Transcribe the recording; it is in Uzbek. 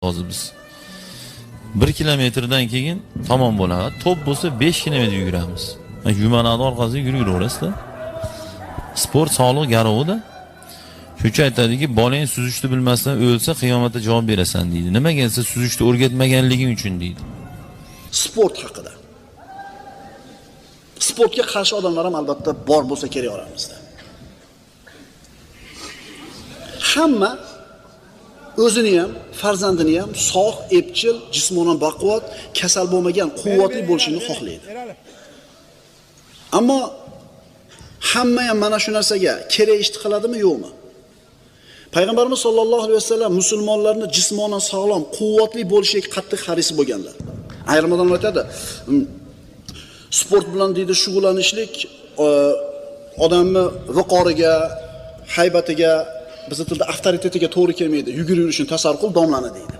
Hozir biz 1 kilometrdan keyin tamom bo'ladi. Top bo'lsa 5 kilometr yuguramiz. Yumanadi orqasiga yuraverasizlar. Sport sog'liq garovi-da. Shuncha aytadiki, bolang suzishni bilmasdan o'lsa qiyomatda javob berasan deydi. Nimaga siz suzishni o'rgatmaganliging uchun deydi. Sport haqida. Sportga qarshi odamlar ham albatta bor bo'lsa kerak oramizda. Hamma o'zini ham, farzandini ham sog', epchil, jismonan baquvvat, kasal bo'lmagan, quvvatli bo'lishini xohlaydi. Ammo hamma ham mana shu narsaga kerak ishni qiladimi, yo'qmi? Payg'ambarimiz sollallohu alayhi vasallam musulmonlarni jismonan sog'lom, quvvatli bo'lishiga qattiq haris bo'lganlar. Ayrim odamlar aytadi, sport bilan deydi shug'ullanishlik odamni viqoriga, haybatiga, bizning tilda avtoritetiga to'g'ri kelmaydi. Yugurib yurishni tasavvur qil, domlani deydi.